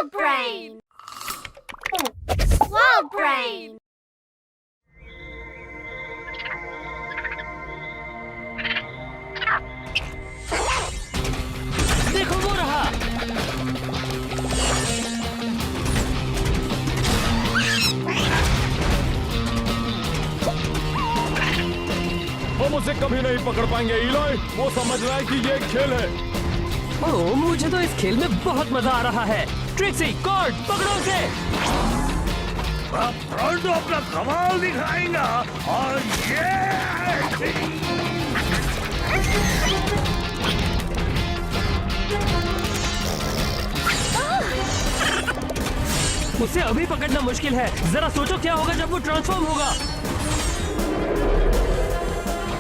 Swirl Brain! Swirl Brain! देखो वो रहा। हम उसे कभी नहीं पकड़ पाएंगे इलोय। वो समझ रहा है कि ये एक खेल है। ओह, मुझे तो इस खेल में बहुत मजा आ रहा है। ट्रिक्सी, कॉर्ड, पकड़ो उसे। अब फ्रंटो अपना कमाल दिखाएगा और उसे अभी पकड़ना मुश्किल है। जरा सोचो क्या होगा जब वो ट्रांसफॉर्म होगा।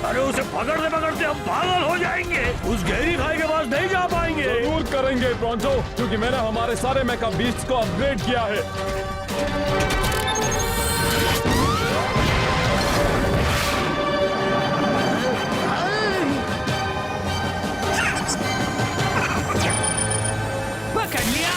अरे उसे पकड़ते पकड़ते हम पागल हो जाएंगे। उस गहरी खाई के पास नहीं जा पाएंगे। जरूर करेंगे ब्रॉन्जो, क्योंकि मैंने हमारे सारे मेका बीस्ट्स को अपग्रेड किया है। पकड़ लिया।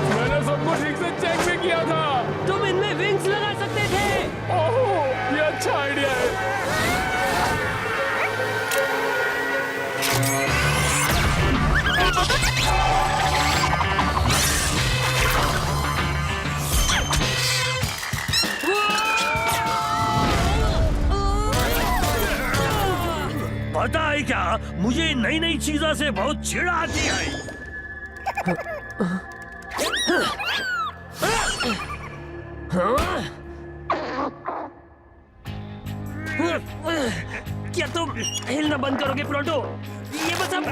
मैंने सबको ठीक से चेक भी किया था। तुम इनमें विंग्स लगा सकते थे। ओह, ये अच्छा आइडिया है। पता है क्या, मुझे नई नई चीजों से बहुत चिढ़ आती है। क्या तुम हिलना बंद करोगे प्रोटो? ये बस अब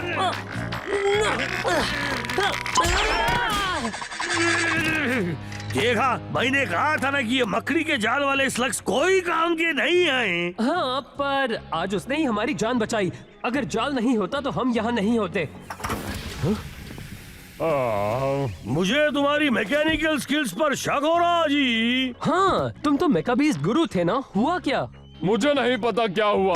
देखा, मैंने कहा था ना कि ये मकड़ी के जाल वाले स्लग्स कोई काम के नहीं आए। हाँ, पर आज उसने ही हमारी जान बचाई। अगर जाल नहीं होता तो हम यहाँ नहीं होते। मुझे तुम्हारी मैकेनिकल स्किल्स पर शक हो रहा जी। हाँ, तुम तो मेकाबीस्ट गुरु थे ना, हुआ क्या? मुझे नहीं पता क्या हुआ।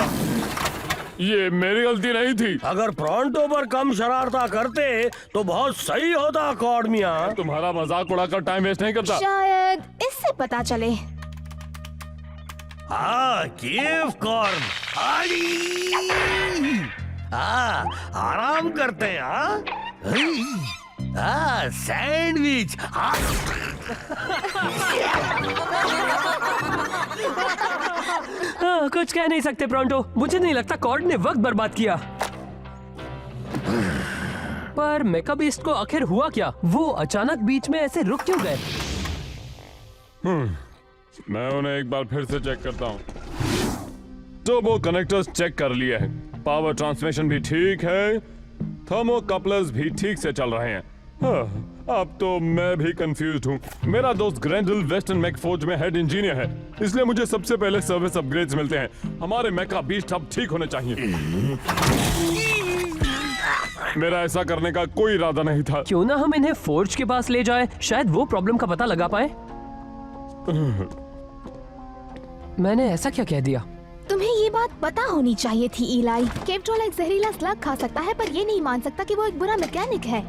ये मेरी गलती नहीं थी। अगर प्रॉन्टो पर कम शरारता करते तो बहुत सही होता कॉर्ड मियां। तुम्हारा मजाक उड़ाकर टाइम वेस्ट नहीं करता। शायद इससे पता चले। हाँ, केव कॉर्न। हाँ, आराम करते हैं। हाँ, सैंडविच। हाँ। हाँ, कुछ कह नहीं सकते प्रोंटो। मुझे नहीं लगता कॉर्ड ने वक्त बर्बाद किया। पर मेकाबीस्ट को आखिर हुआ क्या? वो अचानक बीच में ऐसे रुक क्यों गए? मैं उन्हें एक बार फिर से चेक करता हूँ। तो वो कनेक्टर्स चेक कर लिए हैं, पावर ट्रांसमिशन भी ठीक है, थर्मोकपलर्स भी ठीक से चल रहे हैं। हाँ, अब तो मैं भी कंफ्यूज हूँ। मेरा दोस्त ग्रैंडल वेस्टर्न मैकफोर्ज में हेड इंजीनियर है, इसलिए मुझे सबसे पहले सर्विस अपग्रेड्स मिलते हैं। हमारे मेका बीस्ट अब ठीक होने चाहिए। मेरा ऐसा करने का कोई इरादा नहीं था। क्यों ना हम इन्हें फोर्ज के पास ले जाएं, शायद वो प्रॉब्लम का पता लगा पाए। मैंने ऐसा क्या कह दिया? तुम्हें ये बात पता होनी चाहिए थी इलाई। केवट्रोल एक जहरीला स्लग खा सकता है, पर ये नहीं मान सकता कि वो एक बुरा मैकेनिक है।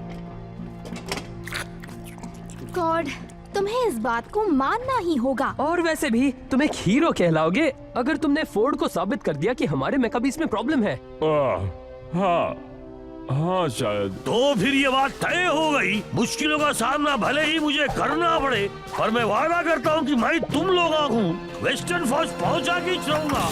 कॉर्ड, तुम्हें इस बात को मानना ही होगा। और वैसे भी तुम एक हीरो कहलाओगे अगर तुमने फोर्ड को साबित कर दिया कि हमारे मेकाबीस्ट में प्रॉब्लम है। हाँ शायद। तो फिर ये बात तय हो गई। मुश्किलों का सामना भले ही मुझे करना पड़े, पर मैं वादा करता हूँ कि मैं तुम लोगों को वेस्टर्न फौज पहुँचा के रहूंगा।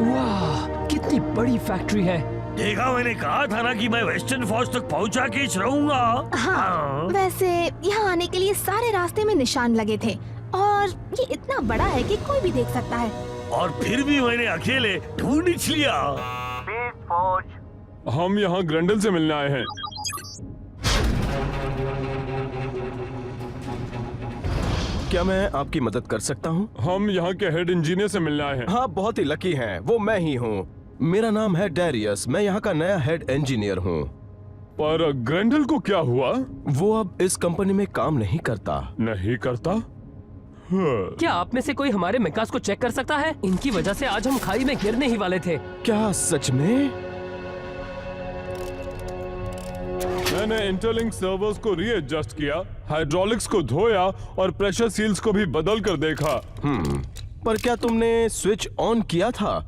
वाह, कितनी बड़ी फैक्ट्री है। देखा, मैंने कहा था ना कि मैं वेस्टर्न फौज तक पहुंचा के रहूंगा। हाँ, वैसे यहाँ आने के लिए सारे रास्ते में निशान लगे थे और ये इतना बड़ा है कि कोई भी देख सकता है। और फिर भी मैंने अकेले ढूंढ लिया। हम यहाँ ग्रैंडल से मिलने आए हैं। क्या मैं आपकी मदद कर सकता हूँ? हम यहाँ के हेड इंजीनियर से मिलने आए हैं। हाँ, बहुत ही लकी हैं, वो मैं ही हूँ। मेरा नाम है डैरियस, मैं यहाँ का नया हेड इंजीनियर हूँ। पर ग्रैंडल को क्या हुआ? वो अब इस कंपनी में काम नहीं करता। नहीं करता? क्या आप में से कोई हमारे मेकास को चेक कर सकता है? इनकी वजह से आज हम खाई में गिरने ही वाले थे। क्या सच में? मैंने इंटरलिंक सर्वर्स को रीएडजस्ट किया, हाइड्रोलिक्स को धोया और प्रेशर सील्स को भी बदल कर देखा। पर क्या तुमने स्विच ऑन किया था?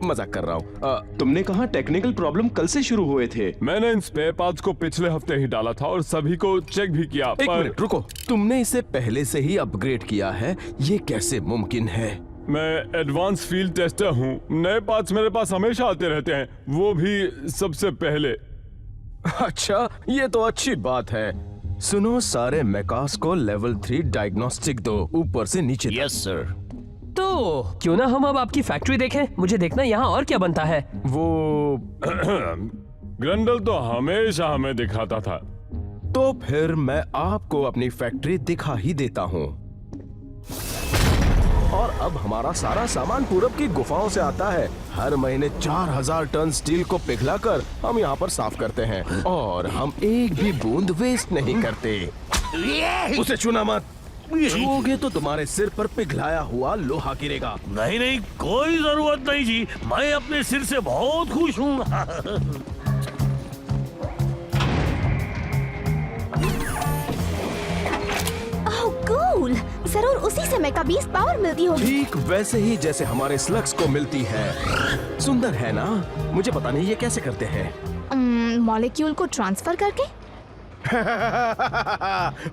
मजाक कर रहा हूँ। तुमने कहा टेक्निकल प्रॉब्लम कल से शुरू हुए थे। मैंने इन स्पेयर पार्ट्स को पिछले हफ्ते ही डाला था और सभी को चेक भी किया। एक मिनट रुको, तुमने इसे पहले से ही अपग्रेड किया है, ये कैसे मुमकिन है? मैं एडवांस फील्ड टेस्टर हूँ, नए पार्ट्स मेरे पास हमेशा आते रहते हैं, वो भी सबसे पहले। अच्छा, ये तो अच्छी बात है। सुनो, सारे मेकास को लेवल 3 डायग्नोस्टिक दो, ऊपर से नीचे तक। Yes sir. तो क्यों ना हम अब आपकी फैक्ट्री देखें? मुझे देखना यहाँ और क्या बनता है। वो ग्रैंडल तो हमेशा हमें दिखाता था। तो फिर मैं आपको अपनी फैक्ट्री दिखा ही देता हूँ। और अब हमारा सारा सामान पूरब की गुफाओं से आता है। हर महीने 4000 टन स्टील को पिघलाकर हम यहाँ पर साफ करते हैं और हम एक भी बूंद वेस्ट नहीं करते। उसे छूना मत, छूओगे तो तुम्हारे सिर पर पिघलाया हुआ लोहा गिरेगा। नहीं नहीं, कोई जरूरत नहीं जी, मैं अपने सिर से बहुत खुश हूँ। ओह कूल, जरूर उसी से मेका बीस्ट पावर मिलती होगी। ठीक वैसे ही जैसे हमारे स्लग्स को मिलती है। सुंदर है ना? मुझे पता नहीं ये कैसे करते हैं। मॉलिक्यूल को ट्रांसफर करके?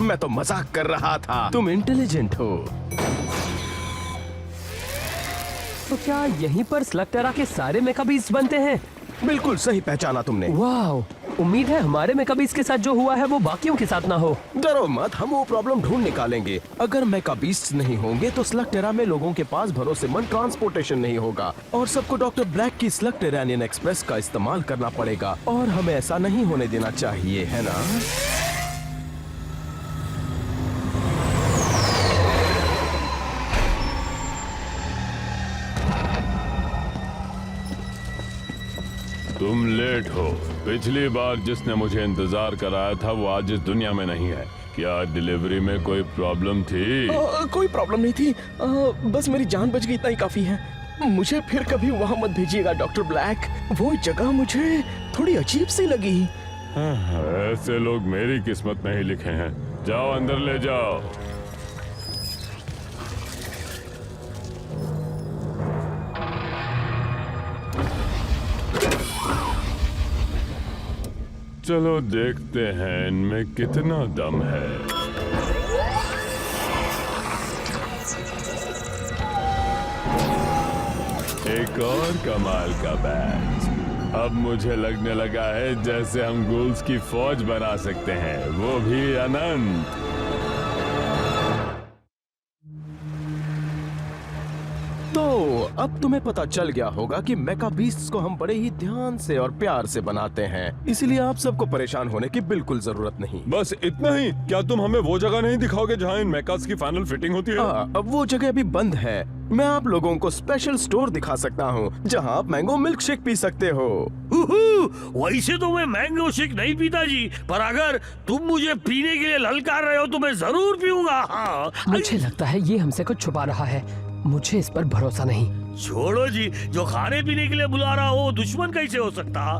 मैं तो मजाक कर रहा था, तुम इंटेलिजेंट हो। तो क्या यहीं पर स्लगटेरा के सारे मेकाबीस्ट बनते हैं? बिल्कुल सही पहचाना तुमने। वाह, उम्मीद है हमारे मेकाबीस्ट के साथ जो हुआ है वो बाकियों के साथ ना हो। डरो मत, हम वो प्रॉब्लम ढूंढ निकालेंगे। अगर मेकाबीस्ट नहीं होंगे तो स्लगटेरा में लोगों के पास भरोसेमंद ट्रांसपोर्टेशन नहीं होगा और सबको डॉक्टर ब्लैक की स्लगटेरानियन एक्सप्रेस का इस्तेमाल करना पड़ेगा और हमें ऐसा नहीं होने देना चाहिए, है ना? तुम लेट हो। पिछली बार जिसने मुझे इंतजार कराया था वो आज इस दुनिया में नहीं है। क्या डिलीवरी में कोई प्रॉब्लम थी? कोई प्रॉब्लम नहीं थी, बस मेरी जान बच गई, इतना ही काफी है। मुझे फिर कभी वहाँ मत भेजिएगा डॉक्टर ब्लैक, वो जगह मुझे थोड़ी अजीब सी लगी। ऐसे लोग मेरी किस्मत में ही लिखे हैं। जाओ अंदर ले जाओ। चलो देखते हैं इनमें कितना दम है। एक और कमाल का बैच। अब मुझे लगने लगा है जैसे हम गूल्स की फौज बना सकते हैं, वो भी अनंत। तो अब तुम्हें पता चल गया होगा कि मेकाबीस्ट्स को हम बड़े ही ध्यान से और प्यार से बनाते हैं, इसलिए आप सबको परेशान होने की बिल्कुल जरूरत नहीं। बस इतना ही? क्या तुम हमें वो जगह नहीं दिखाओगे जहाँ इन मेकास की फाइनल फिटिंग होती है? अब वो जगह अभी बंद है। मैं आप लोगों को स्पेशल स्टोर दिखा सकता हूँ जहाँ आप मैंगो मिल्क शेक पी सकते हो। वैसे तो मैं मैंगो शेक नहीं पीता जी, पर अगर तुम मुझे पीने के लिए ललकार रहे हो तो मैं जरूर पीऊंगा। हाँ। मुझे लगता है ये हमसे कुछ छुपा रहा है, मुझे इस पर भरोसा नहीं। छोड़ो जी, जो खाने पीने के लिए बुला रहा हो दुश्मन कैसे हो सकता?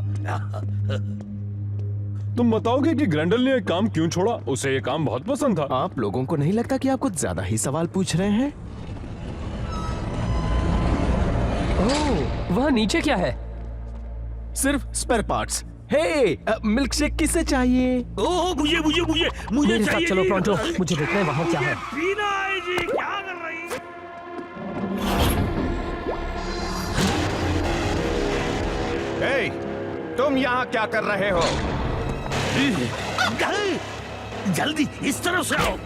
तुम बताओगे कि ग्रैंडल ने ये काम क्यों छोड़ा? उसे ये काम बहुत पसंद था। आप लोगों को नहीं लगता कि आप कुछ ज्यादा ही सवाल पूछ रहे हैं? ओह, वहाँ नीचे क्या है? सिर्फ स्पेयर पार्ट्स। हे, मिल्क शेक किसे चाहिए? ओह, मुझे मुझे मुझे मुझे मेरे साथ चाहिए। चलो प्रोंटो, मुझे देखना है वहाँ क्या है। पीना है जी, क्या कर रही है? हे, तुम यहाँ क्या कर रहे हो? जल्दी इस तरफ से आओ।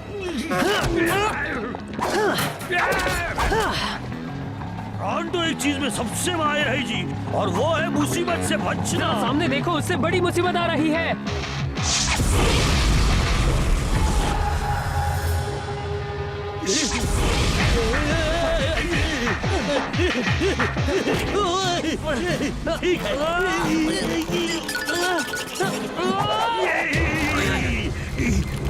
तो एक चीज में सबसे माहिर है जी, और वो है मुसीबत से बचना। सामने देखो, उससे बड़ी मुसीबत आ रही है।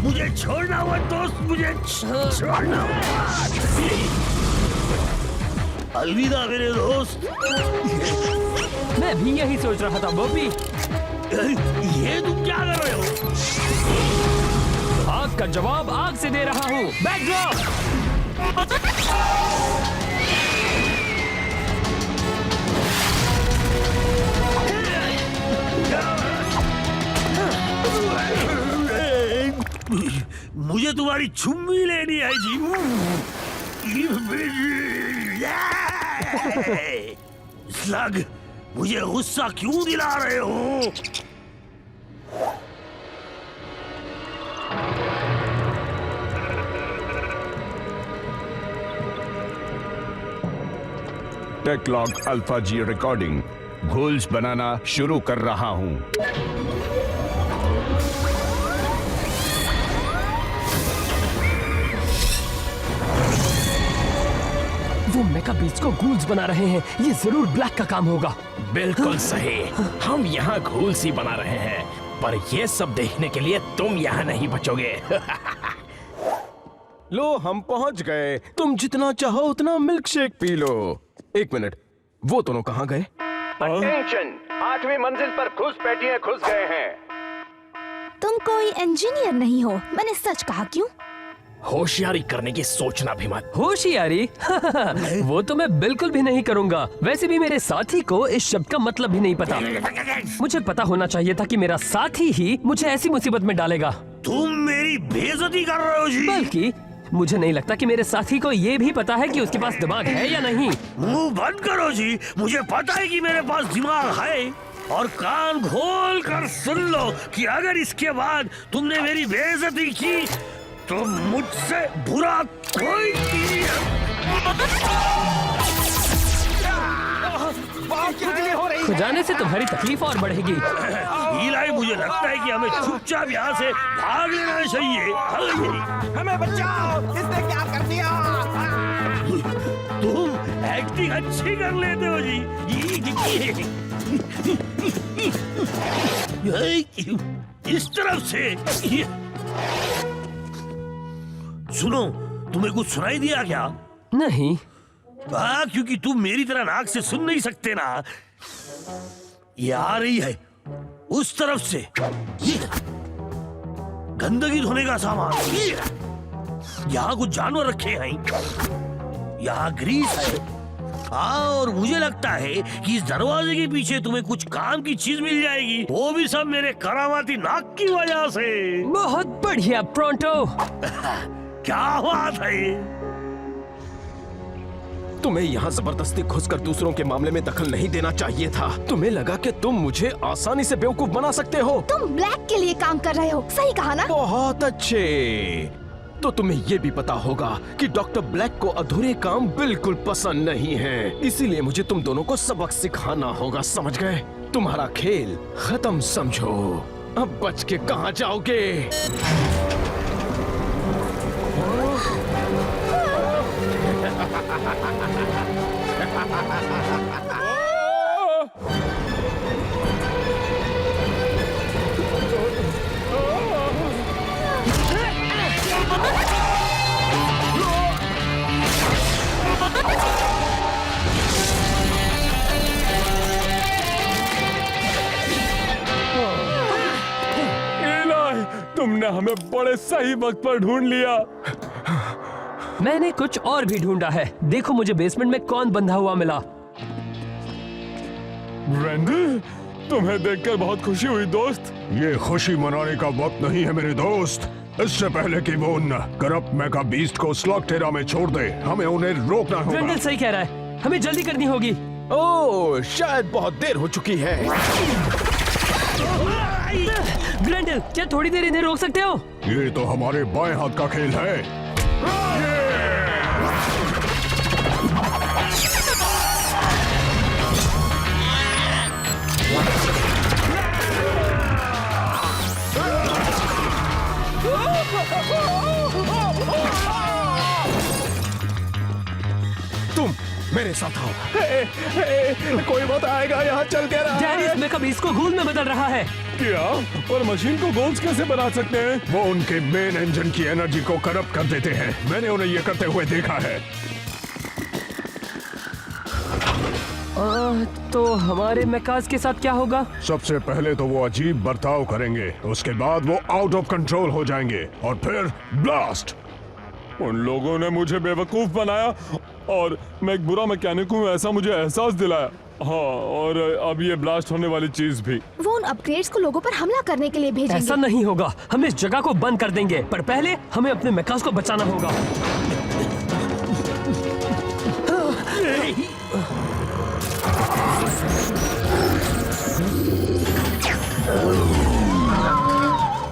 मुझे छोड़ना हुआ दोस्त, मुझे छोड़ना हुआ। अलविदा मेरे दोस्त। मैं भी यही सोच रहा था बॉबी। ये तुम क्या कर रहे हो? आग का जवाब आग से दे रहा हूँ। बैकड्रॉप। मुझे तुम्हारी चुम्मी लेनी है जी। स्लग, मुझे गुस्सा क्यों दिला रहे हो? टेकलॉग अल्फा जी रिकॉर्डिंग। घोल्स बनाना शुरू कर रहा हूं। वो मेका बीच को गूल्स बना रहे हैं। ये जरूर ब्लैक का काम होगा। बिल्कुल सही। हम यहाँ घोल्स ही बना रहे हैं, पर ये सब देखने के लिए तुम यहाँ नहीं बचोगे। लो, हम पहुंच गए। तुम जितना चाहो उतना मिल्क शेक पी लो। एक मिनट, वो दोनों कहाँ गए? अटेंशन, 8वीं मंजिल पर घुसपैठिए घुस गए हैं। तुम कोई इंजीनियर नहीं हो, मैंने सच कहा। क्यों? होशियारी करने की सोचना भी मत। होशियारी? वो तो मैं बिल्कुल भी नहीं करूंगा। वैसे भी मेरे साथी को इस शब्द का मतलब भी नहीं पता। मुझे पता होना चाहिए था कि मेरा साथी ही मुझे ऐसी मुसीबत में डालेगा। तुम मेरी बेइज्जती कर रहे हो जी। बल्कि मुझे नहीं लगता कि मेरे साथी को ये भी पता है कि उसके पास दिमाग है या नहीं। मुंह बंद करो जी। मुझे पता है कि मेरे पास दिमाग है, और कान खोल कर सुन लो कि अगर इसके बाद तुमने मेरी बेइज्जती की तो मुझसे बुरा कोई नहीं है। खुजाने से तुम्हारी तकलीफ और बढ़ेगी। इलाई, मुझे लगता है कि हमें चुपचाप यहाँ से भाग लेना चाहिए। हमें बचाओ, इसने क्या कर दिया? तुम एक्टिंग अच्छी कर लेते हो जी। इस तरफ से। सुनो, तुम्हें कुछ सुनाई दिया क्या? नहीं। क्योंकि तुम मेरी तरह नाक से सुन नहीं सकते ना। ये आ रही है उस तरफ से। गंदगी धोने का सामान। यहाँ कुछ जानवर रखे हैं। यहाँ ग्रीस है। और मुझे लगता है कि इस दरवाजे के पीछे तुम्हें कुछ काम की चीज मिल जाएगी। वो भी सब मेरे करामाती नाक की वजह से। बहुत बढ़िया प्रोंटो। क्या बात है? तुम्हें यहाँ जबरदस्ती घुसकर दूसरों के मामले में दखल नहीं देना चाहिए था। तुम्हें लगा कि तुम मुझे आसानी से बेवकूफ बना सकते हो। तुम ब्लैक के लिए काम कर रहे हो, सही कहा ना? बहुत अच्छे। तो तुम्हें ये भी पता होगा कि डॉक्टर ब्लैक को अधूरे काम बिल्कुल पसंद नहीं है। इसीलिए मुझे तुम दोनों को सबक सिखाना होगा, समझ गए? तुम्हारा खेल खत्म समझो। अब बच के कहाँ जाओगे? तुमने हमें बड़े सही वक्त पर ढूंढ लिया। मैंने कुछ और भी ढूंढा है। देखो मुझे बेसमेंट में कौन बंधा हुआ मिला। रैंडल, तुम्हें देखकर बहुत खुशी हुई दोस्त। ये खुशी मनाने का वक्त नहीं है मेरे दोस्त। इससे पहले कि वो उन करप्ट मेगा बीस्ट को स्लॉगटेरा में छोड़ दे, हमें उन्हें रोकना होगा। रैंडल सही कह रहा है, हमें जल्दी करनी होगी। ओह, शायद बहुत देर हो चुकी है। ग्रेंडल, क्या थोड़ी देर इन्हें रोक सकते हो? ये तो हमारे बाएं हाथ का खेल है। तुम मेरे साथ आओ। कोई मत आएगा, यहाँ चलते रहा। डैनिस मेका बीस्ट को घूल में बदल रहा है। क्या? और मशीन को गोल्स कैसे बना सकते हैं? वो उनके मेन इंजन की एनर्जी को करप्ट कर देते हैं। मैंने उन्हें ये करते हुए देखा है। तो हमारे मेकास के साथ क्या होगा? सबसे पहले तो वो अजीब बर्ताव करेंगे, उसके बाद वो आउट ऑफ कंट्रोल हो जाएंगे और फिर ब्लास्ट। उन लोगों ने मुझे बेवकूफ बनाया और मैं एक बुरा मैकेनिक हूँ, ऐसा मुझे एहसास दिलाया। हाँ, और अब ये ब्लास्ट होने वाली चीज भी। वो उन अपग्रेड्स को लोगों पर हमला करने के लिए भेजेंगे। ऐसा नहीं होगा, हम इस जगह को बंद कर देंगे, पर पहले हमें अपने मेकास को बचाना होगा।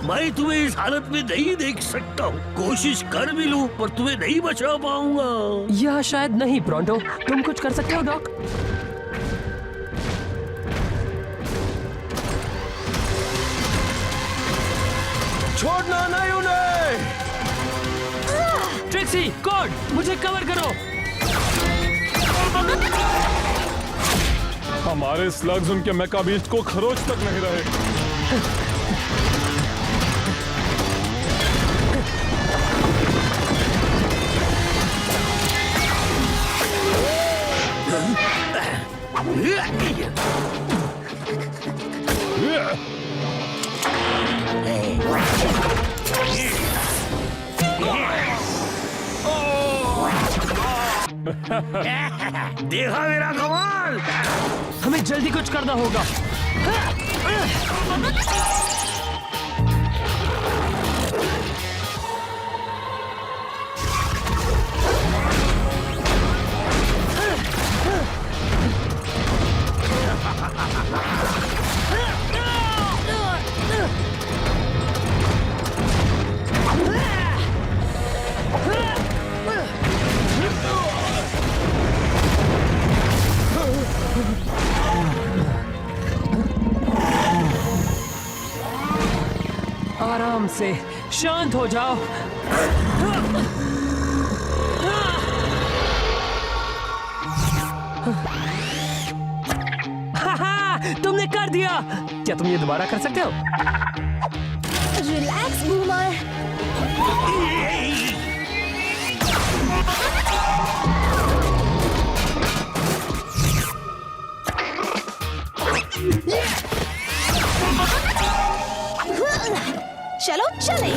मैं तुम्हें इस हालत में नहीं देख सकता हूँ। कोशिश कर भी लूं पर तुम्हें नहीं बचा पाऊंगा। यह शायद नहीं प्रोंटो, तुम कुछ कर सकते हो डॉक? छोड़ना नहीं उन्हें। ट्रिक्सी, कॉड, मुझे कवर करो। हमारे स्लग्स उनके मेका बीस्ट को खरोच तक नहीं रहे। देखा मेरा कमाल। हमें जल्दी कुछ करना होगा। आराम से, शांत हो जाओ। तुमने कर दिया। क्या तुम ये दोबारा कर सकते हो? Relax boomer. चलो चले।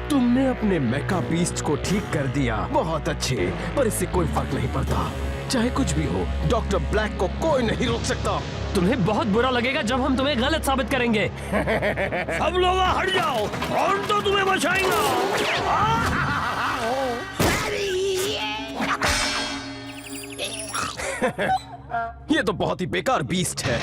तुमने अपने मेका बीस्ट को ठीक कर दिया, बहुत अच्छे, पर इससे कोई फर्क नहीं पड़ता। चाहे कुछ भी हो, डॉक्टर ब्लैक को कोई नहीं रोक सकता। तुम्हें बहुत बुरा लगेगा जब हम तुम्हें गलत साबित करेंगे। सब लोग हट जाओ, कौन तो तुम्हें बचाएगा? ये तो बहुत ही बेकार बीस्ट है।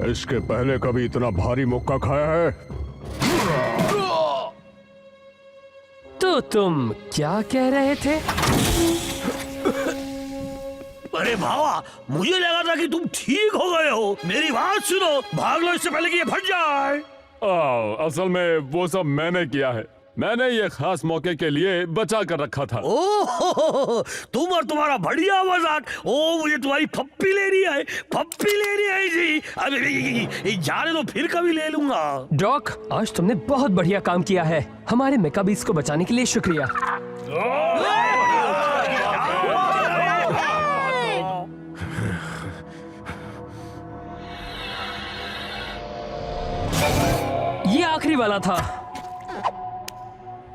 इसके पहले कभी इतना भारी मुक्का खाया है? तो तुम क्या कह रहे थे? अरे भावा, मुझे लगा था कि तुम ठीक हो गए हो। मेरी बात सुनो, भाग लो इससे पहले कि ये फट जाए। असल में वो सब मैंने किया है। मैंने ये खास मौके के लिए बचा कर रखा था। ओह, तुम और तुम्हारा बढ़िया मजाक। ओ, मुझे तुम्हारी पप्पी लेनी है, पप्पी लेनी है जी। अरे जाने दो, फिर कभी ले लूंगा। डॉक, आज तुमने बहुत बढ़िया काम किया है। हमारे मेकाबीस को बचाने के लिए शुक्रिया। ये आखिरी वाला था।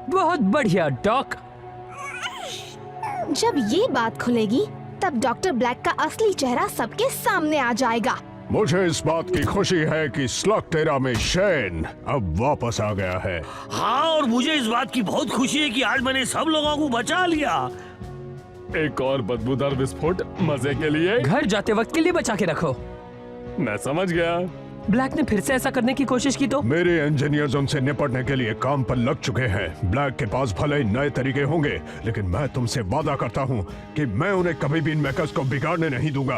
बहुत बढ़िया डॉक। जब ये बात खुलेगी तब डॉक्टर ब्लैक का असली चेहरा सबके सामने आ जाएगा। मुझे इस बात की खुशी है कि स्लॉकटेरा में शेन अब वापस आ गया है। हाँ, और मुझे इस बात की बहुत खुशी है कि आज मैंने सब लोगों को बचा लिया। एक और बदबूदार विस्फोट मजे के लिए। घर जाते वक्त के लिए बचा के रखो। मैं समझ गया। ब्लैक ने फिर से ऐसा करने की कोशिश की तो? मेरे इंजीनियर्स उनसे निपटने के लिए काम पर लग चुके हैं। ब्लैक के पास भले ही नए तरीके होंगे, लेकिन मैं तुमसे वादा करता हूँ कि मैं उन्हें कभी भी इन मेकर्स को बिगाड़ने नहीं दूंगा।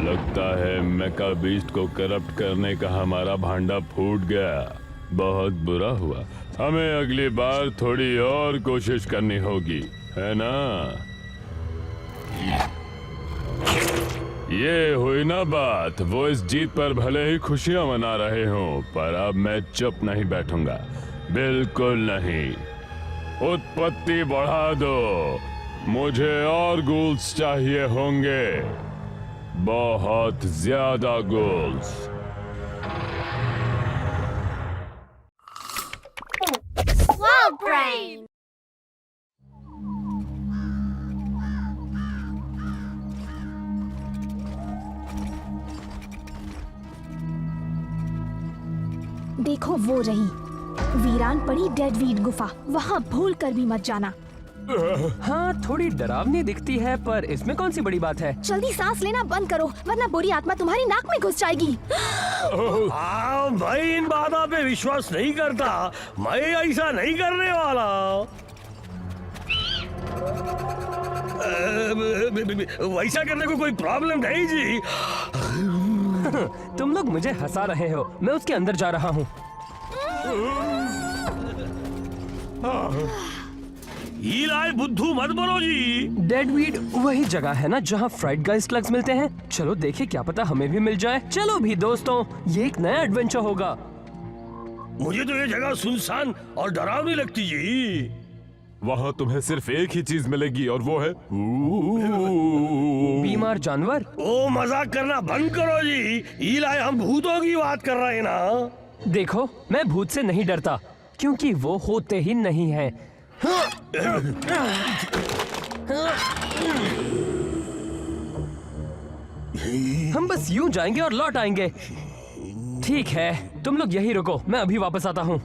लगता है मेका बीस्ट को करप्ट करने का हमारा भांडा फूट गया। बहुत बुरा हुआ। हमें अगली बार थोड़ी और कोशिश करनी होगी, है ना? ये हुई ना बात। वो इस जीत पर भले ही खुशियां मना रहे हों, पर अब मैं चुप नहीं बैठूंगा, बिल्कुल नहीं। उत्पत्ति बढ़ा दो। मुझे और गोल्स चाहिए होंगे, बहुत ज्यादा गोल्स। देखो वो रही वीरान पड़ी डेडवीड गुफा। वहाँ भूल कर भी मत जाना। हाँ, थोड़ी डरावनी दिखती है, पर इसमें कौन सी बड़ी बात है? जल्दी सांस लेना बंद करो, वरना बुरी आत्मा तुम्हारी नाक में घुस जाएगी। हाँ, मैं इन बातों पे विश्वास नहीं करता। मैं ऐसा नहीं करने वाला। वैसा करने को कोई प्रॉब्लम नहीं जी। तुम लोग मुझे हंसा रहे हो। मैं उसके अंदर जा रहा हूँ। ईलाई बुद्धू मत बनो जी। डेडवीड वही जगह है ना जहाँ फ्राइड गाइस स्लग्स मिलते हैं? चलो देखे, क्या पता हमें भी मिल जाए। चलो भी दोस्तों, ये एक नया एडवेंचर होगा। मुझे तो ये जगह सुनसान और डरावनी लगती जी। वहाँ तुम्हें सिर्फ एक ही चीज मिलेगी, और वो है बीमार जानवर। ओ, मजाक करना बंद करो जी। ईलाई, हम भूतों की बात कर रहे हैं ना। देखो, मैं भूत से नहीं डरता, क्योंकि वो होते ही नहीं हैं। हम बस यूं जाएंगे और लौट आएंगे। ठीक है, तुम लोग यही रुको, मैं अभी वापस आता हूँ।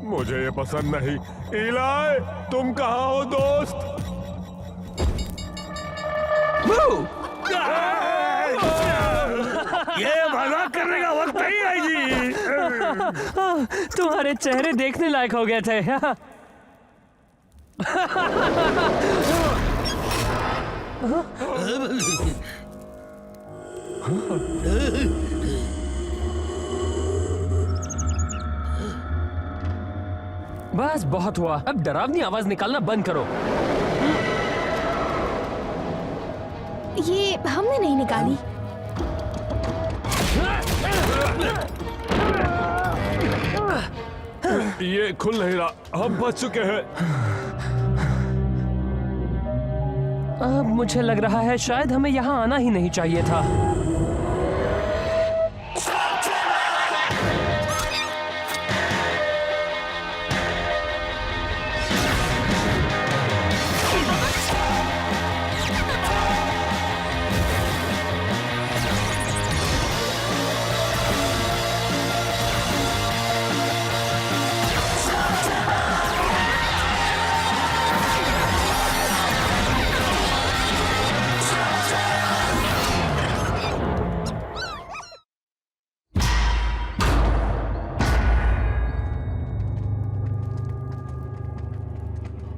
मुझे ये पसंद नहीं। ईलाई, तुम कहाँ हो दोस्त? ये मजाक करने का वक्त नहीं है जी। तुम्हारे चेहरे देखने लायक हो गए थे। बस बहुत हुआ, अब डरावनी आवाज निकालना बंद करो। ये हमने नहीं निकाली। ये खुल नहीं रहा, हम बच चुके हैं। अब मुझे लग रहा है शायद हमें यहाँ आना ही नहीं चाहिए था।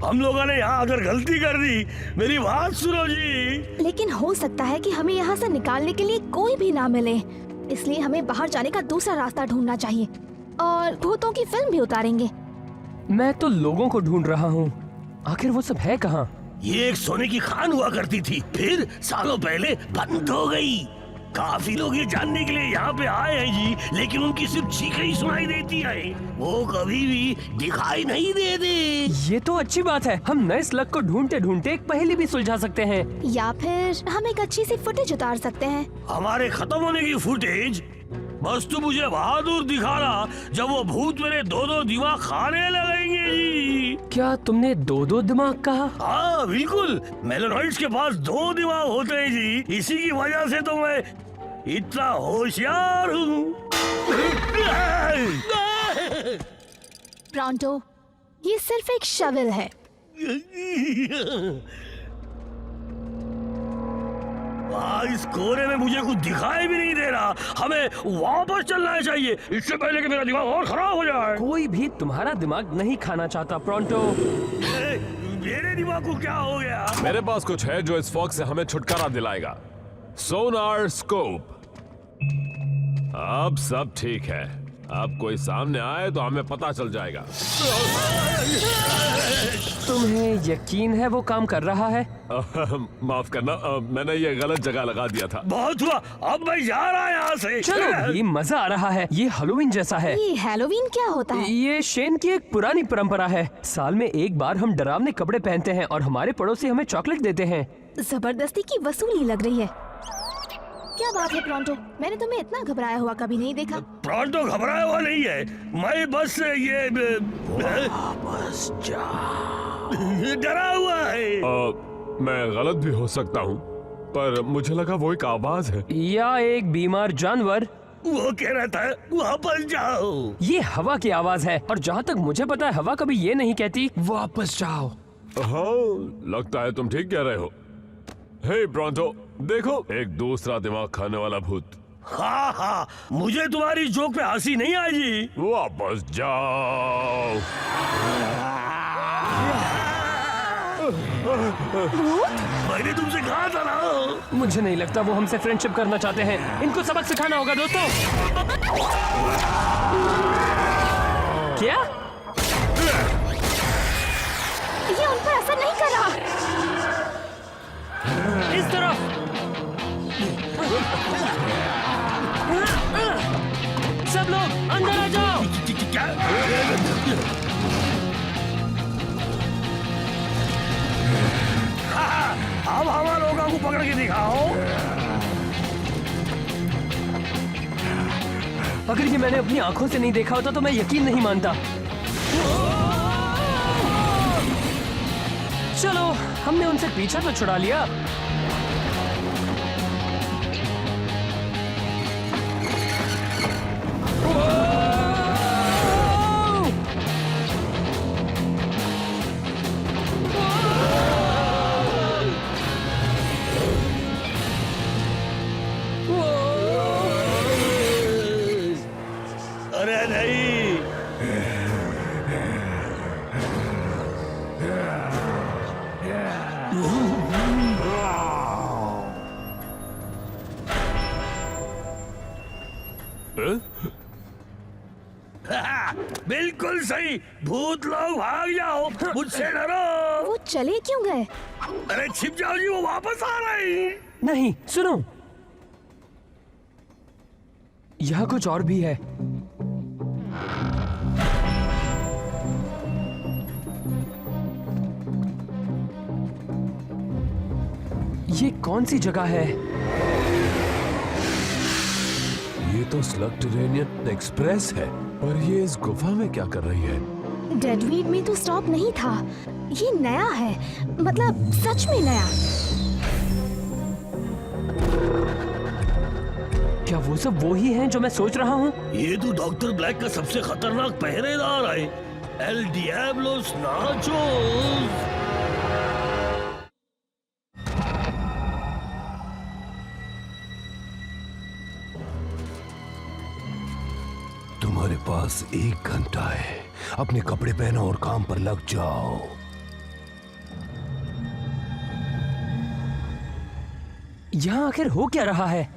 हम लोगों ने यहाँ आकर गलती कर दी। मेरी बात सुनो जी। लेकिन हो सकता है कि हमें यहाँ से निकालने के लिए कोई भी ना मिले, इसलिए हमें बाहर जाने का दूसरा रास्ता ढूंढना चाहिए और भूतों की फिल्म भी उतारेंगे। मैं तो लोगों को ढूंढ रहा हूँ, आखिर वो सब है कहाँ? ये एक सोने की खान हुआ करती थी, फिर सालों पहले बंद हो गई। काफी लोग ये जानने के लिए यहाँ पे आए हैं जी, लेकिन उनकी सिर्फ चीखें ही सुनाई देती है, वो कभी भी दिखाई नहीं देते। ये तो अच्छी बात है, हम नए स्लग को ढूंढते ढूंढते एक पहेली भी सुलझा सकते हैं। या फिर हम एक अच्छी सी फुटेज उतार सकते हैं। हमारे खत्म होने की फुटेज? बस तू मुझे बहादुर दिखाना जब वो भूत मेरे दो दिमाग खाने लगेंगे जी। क्या तुमने दो दिमाग कहा? हाँ बिल्कुल, मेलेनॉइड्स के पास 2 दिमाग होते हैं जी, इसी की वजह से तो मैं इतना होशियार हूँ। प्रॉन्टो, ये सिर्फ एक शवल है। इस कोने में मुझे कुछ दिखाई भी नहीं दे रहा, हमें वापस चलना चाहिए, इससे पहले कि मेरा दिमाग और खराब हो जाए। कोई भी तुम्हारा दिमाग नहीं खाना चाहता प्रॉन्टो। मेरे दिमाग को क्या हो गया? मेरे पास कुछ है जो इस फॉग से हमें छुटकारा दिलाएगा। सोनार स्कोप। अब सब ठीक है, अब कोई सामने आए तो हमें पता चल जाएगा। तुम्हें यकीन है वो काम कर रहा है? माफ करना, मैंने ये गलत जगह लगा दिया था। बहुत हुआ, अब मैं जा रहा यहाँ से। चलो, ये मजा आ रहा है, ये हैलोवीन जैसा है। ये हैलोवीन क्या होता है? ये शेन की एक पुरानी परंपरा है। साल में एक बार हम डरावने कपड़े पहनते हैं और हमारे पड़ोसी हमें चॉकलेट देते हैं। जबरदस्ती की वसूली लग रही है। क्या बात है प्रॉन्टो, मैंने तुम्हें इतना घबराया हुआ कभी नहीं देखा। प्रॉन्टो घबराया हुआ नहीं है, मैं बस ये वापस जा डरा हुआ है। मैं गलत भी हो सकता हूँ, पर मुझे लगा वो एक आवाज है। या एक बीमार जानवर। वो कह रहा था वापस जाओ। ये हवा की आवाज है और जहाँ तक मुझे पता है हवा कभी ये नहीं कहती वापस जाओ। हाँ, लगता है तुम ठीक कह रहे हो। हे ब्रॉन्टो, देखो, एक दूसरा दिमाग खाने वाला भूत। हाँ हाँ, मुझे तुम्हारी जोक पे हंसी नहीं आएगी। वापस जाओ। मैंने तुमसे कहा था ना। मुझे नहीं लगता वो हमसे फ्रेंडशिप करना चाहते हैं। इनको सबक सिखाना होगा दोस्तों। क्या? ये उन पर असर नहीं कर रहा। इस तरफ। सब लोग अंदर आ जाओ। क्या? अब हमारे लोगों को पकड़ के दिखाओ। अगर ये मैंने अपनी आंखों से नहीं देखा होता तो मैं यकीन नहीं मानता। चलो, हमने उनसे पीछा तो छुड़ा लिया। अरे नहीं, बिल्कुल सही। भूत लोग भाग जाओ, मुझसे डरो। वो चले क्यों गए? अरे छिप जाओ जी, वो वापस आ रहे हैं। नहीं, सुनो, यहाँ कुछ और भी है। ये कौन सी जगह है? ये तो स्लगटेरेनियन एक्सप्रेस है, पर ये इस गुफा में क्या कर रही है? डेडवीड में तो स्टॉप नहीं था। ये नया है, मतलब सच में नया। क्या वो सब वो ही हैं जो मैं सोच रहा हूँ? ये तो डॉक्टर ब्लैक का सबसे खतरनाक पहरेदार है, एल डियाब्लोस नाचोस। तुम्हारे पास 1 घंटा है, अपने कपड़े पहनो और काम पर लग जाओ। यहाँ आखिर हो क्या रहा है?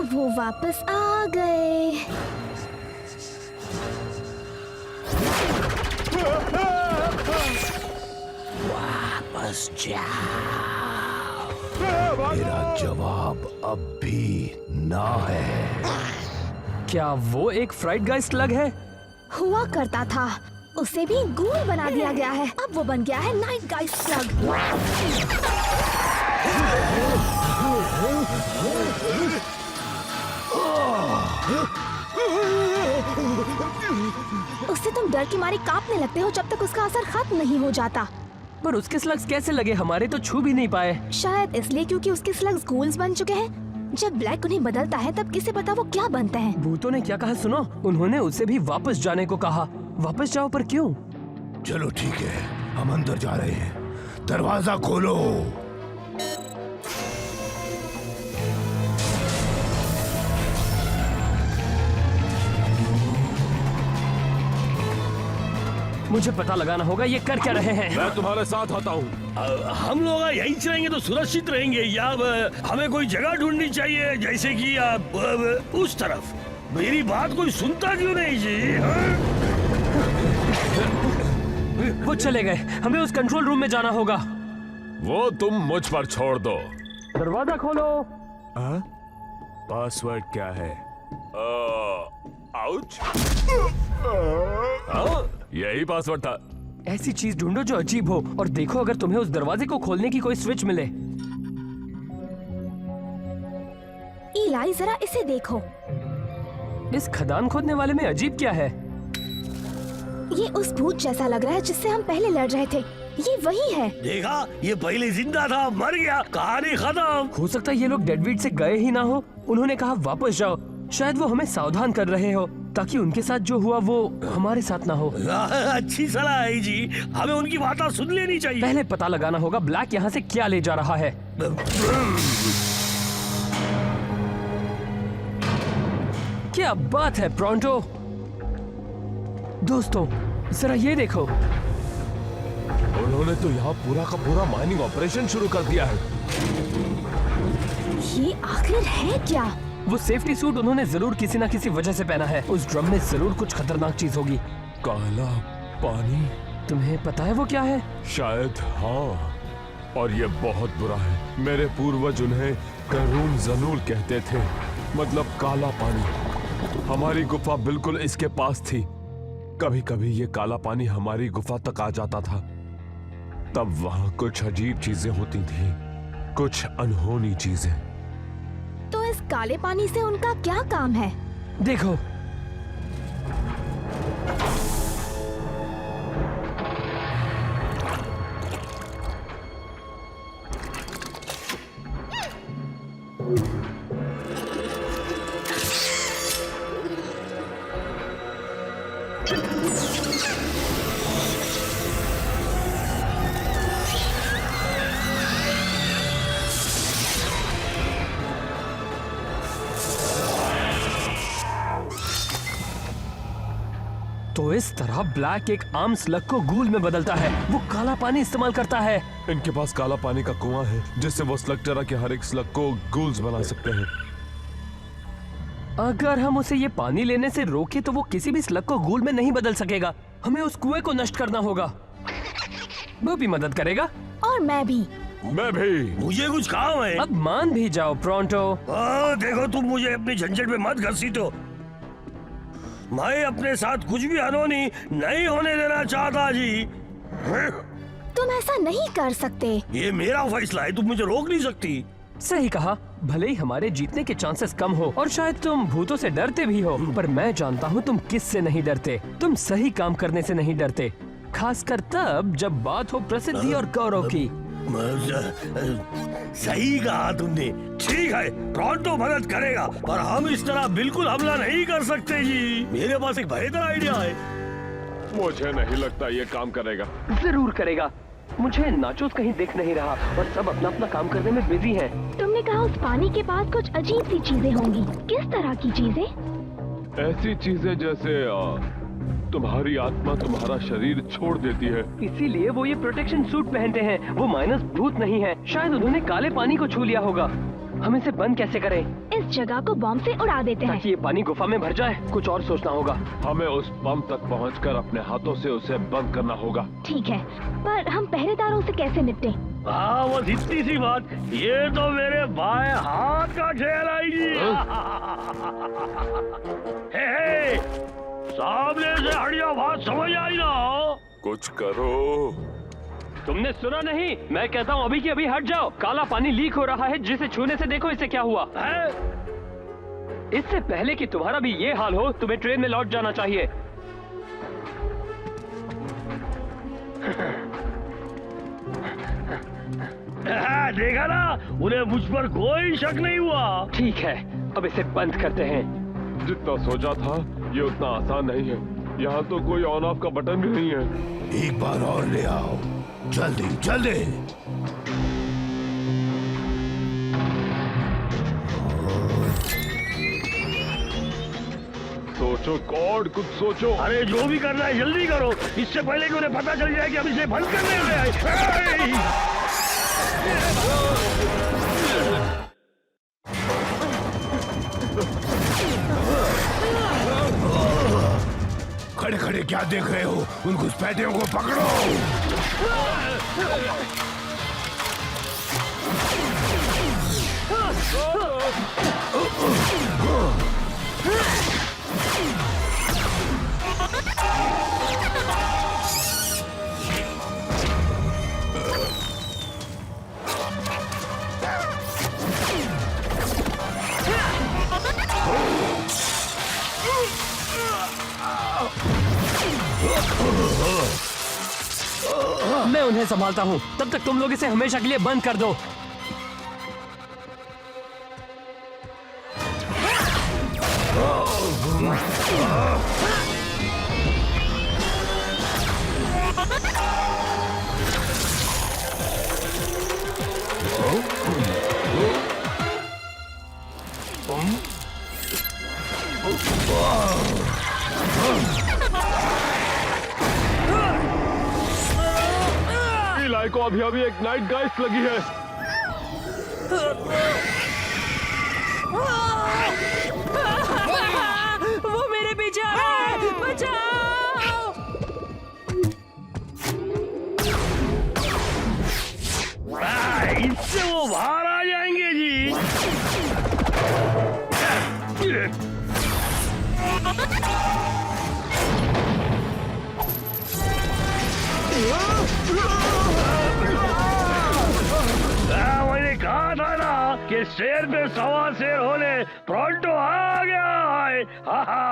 वो वापस आ गए। बस जा। मेरा जवाब अब भी ना है। क्या वो एक फ्राइड गाय स्लग है? हुआ करता था, उसे भी गूल बना दिया गया है। अब वो बन गया है नाइट गाय स्लग। उससे तुम डर के मारे कांपने लगते हो जब तक उसका असर खत्म नहीं हो जाता। पर उसके स्लग्स कैसे लगे? हमारे तो छू भी नहीं पाए। शायद इसलिए क्योंकि उसके स्लग्स गूल्स बन चुके हैं। जब ब्लैक उन्हें बदलता है तब किसे पता वो क्या बनते हैं। भूतों ने क्या कहा सुनो? उन्होंने उसे भी वापस जाने को कहा। वापस जाओ, पर क्यों? चलो ठीक है, हम अंदर जा रहे हैं। दरवाजा खोलो। मुझे पता लगाना होगा ये कर क्या रहे हैं। मैं तुम्हारे साथ आता हूँ। हम लोग यहीं रहेंगे तो सुरक्षित रहेंगे, या हमें कोई जगह ढूंढनी चाहिए, जैसे कि उस तरफ। मेरी बात कोई सुनता क्यों नहीं जी? वो चले गए। हमें उस कंट्रोल रूम में जाना होगा। वो तुम मुझ पर छोड़ दो। दरवाजा खोलो। पासवर्ड क्या है? आउच। यही पासवर्ड था। ऐसी चीज ढूंढो जो अजीब हो, और देखो अगर तुम्हें उस दरवाजे को खोलने की कोई स्विच मिले। इलाई, जरा इसे देखो। इस खदान खोदने वाले में अजीब क्या है? ये उस भूत जैसा लग रहा है जिससे हम पहले लड़ रहे थे। ये वही है। देखा, ये पहले जिंदा था, मर गया, कहानी खत्म। हो सकता है ये लोग डेडवीड से गए ही ना हो। उन्होंने कहा वापस जाओ। शायद वो हमें सावधान कर रहे हो ताकि उनके साथ जो हुआ वो हमारे साथ ना हो। अच्छी सलाह है जी, हमें उनकी बातें सुन लेनी चाहिए। पहले पता लगाना होगा ब्लैक यहाँ से क्या ले जा रहा है। क्या बात है प्रोंटो। दोस्तों जरा ये देखो। उन्होंने तो यहाँ पूरा का पूरा माइनिंग ऑपरेशन शुरू कर दिया है। ये आखिर है क्या? वो सेफ्टी सूट उन्होंने जरूर किसी ना किसी वजह से पहना है। उस ड्रम में जरूर कुछ खतरनाक चीज होगी। काला पानी। तुम्हें पता है वो क्या है? शायद हाँ, और ये बहुत बुरा है। मेरे पूर्वज उन्हें करून जनूल कहते थे, मतलब काला पानी। हमारी गुफा बिल्कुल इसके पास थी। कभी कभी ये काला पानी हमारी गुफा तक आ जाता था। तब वहाँ कुछ अजीब चीजें होती थी, कुछ अनहोनी चीजें। तो इस काले पानी से उनका क्या काम है? देखो। तो इस तरह ब्लैक एक आम स्लग को गूल में बदलता है। वो काला पानी इस्तेमाल करता है। इनके पास काला पानी का कुआं है जिससे वो स्लग तरह के हर एक स्लग को गूल्स बना सकते हैं। अगर हम उसे ये पानी लेने से रोके तो वो किसी भी स्लग को गूल में नहीं बदल सकेगा। हमें उस कुएं को नष्ट करना होगा। वो भी मदद करेगा। और मैं भी। मैं भी। मुझे कुछ काम है। अब मान भी जाओ प्रोंटो। देखो, तुम मुझे अपनी झंझट में मत घसीटो। मैं अपने साथ कुछ भी अनहोनी नहीं होने देना चाहता जी। तुम ऐसा नहीं कर सकते। ये मेरा फैसला है, तुम मुझे रोक नहीं सकती। सही कहा। भले ही हमारे जीतने के चांसेस कम हो और शायद तुम भूतों से डरते भी हो, पर मैं जानता हूँ तुम किस से नहीं डरते। तुम सही काम करने से नहीं डरते, खासकर तब जब बात हो प्रसिद्धि और गौरव की। सही कहा तुमने। ठीक है, प्रोंटो मदद करेगा, पर हम इस तरह बिल्कुल हमला नहीं कर सकते जी। मेरे पास एक बेहतर आइडिया है। मुझे नहीं लगता ये काम करेगा। जरूर करेगा। मुझे नाचोस कहीं दिख नहीं रहा और सब अपना अपना काम करने में बिजी हैं। तुमने कहा उस पानी के पास कुछ अजीब सी चीजें होंगी। किस तरह की चीजें? ऐसी चीजें जैसे तुम्हारी आत्मा तुम्हारा शरीर छोड़ देती है। इसीलिए वो ये प्रोटेक्शन सूट पहनते हैं। वो माइनस भूत नहीं है। शायद उन्होंने काले पानी को छू लिया होगा। हम इसे बंद कैसे करें? इस जगह को बॉम्ब से उड़ा देते हैं। ताकि ये पानी गुफा में भर जाए। कुछ और सोचना होगा। हमें उस बम तक पहुंचकर अपने हाथों से उसे बंद करना होगा। ठीक है, पर हम पहरेदारों से कैसे निपटें? हाँ, बस इतनी सी बात। ये तो मेरे बाएं हाथ का खेल आएगी। हे, सामने से हटिया, बात समझ आई ना? कुछ करो। तुमने सुना नहीं? मैं कहता हूँ अभी की अभी हट जाओ। काला पानी लीक हो रहा है। जिसे छूने से देखो इसे क्या हुआ है? इससे पहले कि तुम्हारा भी ये हाल हो, तुम्हें ट्रेन में लौट जाना चाहिए। देखा ना, उन्हें मुझ पर कोई शक नहीं हुआ। ठीक है, अब इसे बंद करते हैं। जितना सोचा था ये उतना आसान नहीं है। यहाँ तो कोई ऑन ऑफ का बटन भी नहीं है। एक बार और ले आओ, जल्दी जल्दी। सोचो कॉड, कुछ सोचो। अरे जो भी करना है जल्दी करो, इससे पहले कि उन्हें पता चल जाए कि हम इसे बंद करने में आए। खड़े खड़े क्या देख रहे हो? उन घुसपैठियों को पकड़ो। मैं उन्हें संभालता हूँ। तब तक तुम लोग इसे हमेशा के लिए बंद कर दो। इलाई को अभी अभी एक नाइट गाइस्ट लगी है। वो मेरे पीछे आ रहा है। बचाओ! इससे वो बाहर आ जाएंगे जी। मैंने कहा था ना कि शेर पे सवा शेर होने प्रोंटो आ गया है। हा हा।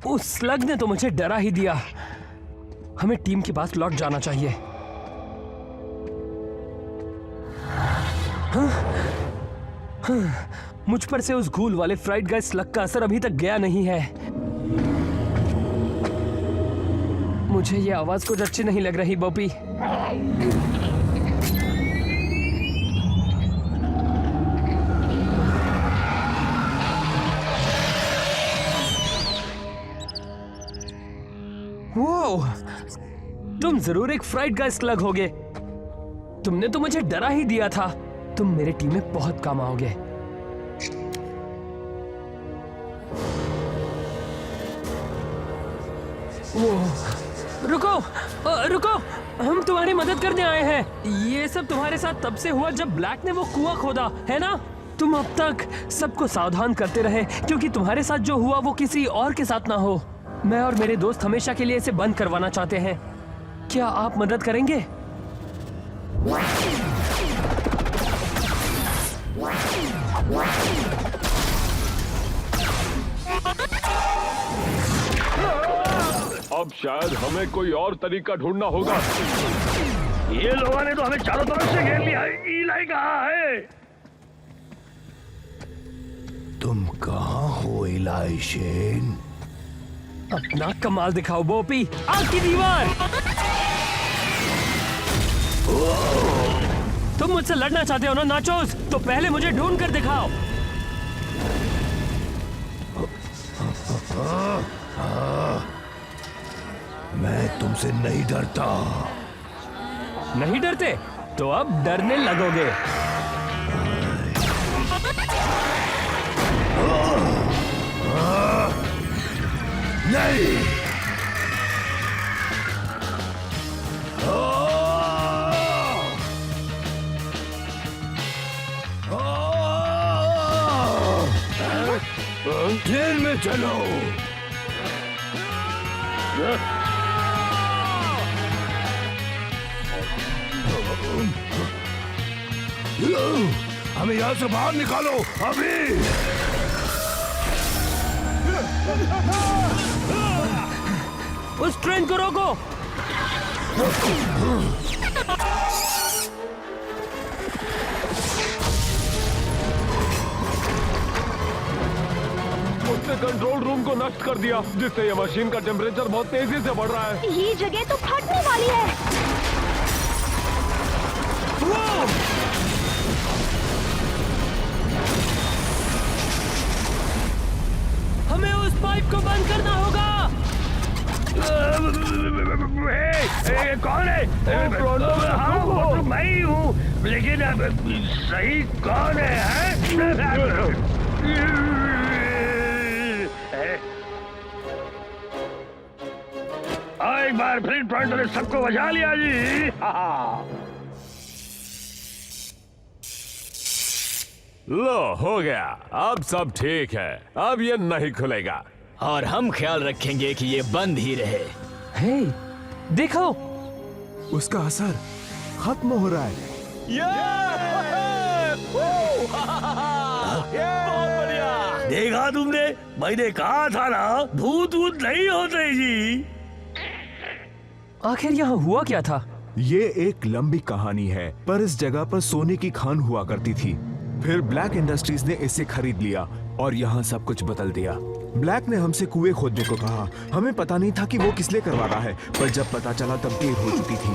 उस स्लग ने तो मुझे डरा ही दिया। हमें टीम के पास लौट जाना चाहिए। मुझ पर से उस घूल वाले फ्राइड गाइस स्लग का असर अभी तक गया नहीं है। मुझे ये आवाज कुछ अच्छी नहीं लग रही बॉपी। वो तुम जरूर एक फ्राइड गाइस स्लग होगे। तुमने तो मुझे डरा ही दिया था। तुम मेरे टीम में बहुत काम आओगे। वो रुको, रुको, हम तुम्हारी मदद करने आए हैं। ये सब तुम्हारे साथ तब से हुआ जब ब्लैक ने वो कुआं खोदा, है ना? तुम अब तक सबको सावधान करते रहे क्योंकि तुम्हारे साथ जो हुआ वो किसी और के साथ ना हो। मैं और मेरे दोस्त हमेशा के लिए इसे बंद करवाना चाहते हैं। क्या आप मदद करेंगे? अब शायद हमें कोई और तरीका ढूंढना होगा। ये लोगों ने तो हमें चारों तरफ से घेर लिया है। इलाई कहाँ है? तुम कहाँ हो इलाई शेन? अपना कमाल दिखाओ बोपी, आग की दीवार। तुम मुझसे लड़ना चाहते हो ना नाचोस? तो पहले मुझे ढूंढ कर दिखाओ। मैं तुमसे नहीं डरता। नहीं डरते? तो अब डरने लगोगे। नहीं। ट्रेन में चलो। हमें यहाँ से बाहर निकालो अभी। उस ट्रेन को रोको। उसने कंट्रोल रूम को नष्ट कर दिया, जिससे ये मशीन का टेम्परेचर बहुत तेजी से बढ़ रहा है। ये जगह तो फटने वाली है। हमें उस पाइप को बंद करना होगा। कौन है? हाँ, वो तो मैं ही हूँ, लेकिन अब सही कौन है? एक बार फिर टोरंटो ने सबको बचा लिया जी। लो हो गया, अब सब ठीक है, अब ये नहीं खुलेगा। और हम ख्याल रखेंगे कि ये बंद ही रहे। हे, देखो, उसका असर खत्म हो रहा है। देखा तुमने? मैंने कहा था ना, भूत भूत नहीं होते जी। आखिर यहाँ हुआ क्या था? ये एक लंबी कहानी है, पर इस जगह पर सोने की खान हुआ करती थी। फिर ब्लैक इंडस्ट्रीज ने इसे खरीद लिया और यहाँ सब कुछ बदल दिया। ब्लैक ने हमसे कुएं खोदने को कहा। हमें पता नहीं था कि वो किस लिए करवा रहा है, पर जब पता चला तब देर हो चुकी थी।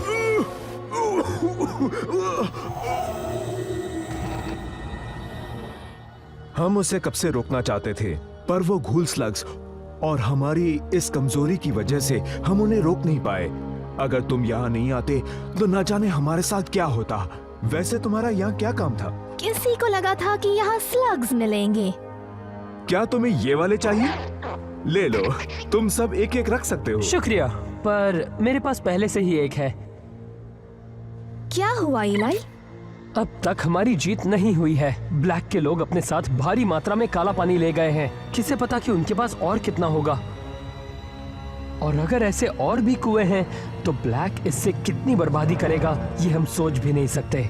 हम उसे कब से रोकना चाहते थे, पर वो घूल स्लग्स और हमारी इस कमजोरी की वजह से हम उन्हें रोक नहीं पाए। अगर तुम यहाँ नहीं आते तो न जाने हमारे साथ क्या होता। वैसे तुम्हारा यहाँ क्या काम था? किसी को लगा था कि यहाँ स्लग्स मिलेंगे। क्या तुम्हें ये वाले चाहिए? ले लो, तुम सब एक एक रख सकते हो। शुक्रिया, पर मेरे पास पहले से ही एक है। क्या हुआ इलाई? अब तक हमारी जीत नहीं हुई है। ब्लैक के लोग अपने साथ भारी मात्रा में काला पानी ले गए हैं। किसे पता कि उनके पास और कितना होगा। और अगर ऐसे और भी कुएं हैं तो ब्लैक इससे कितनी बर्बादी करेगा, ये हम सोच भी नहीं सकते।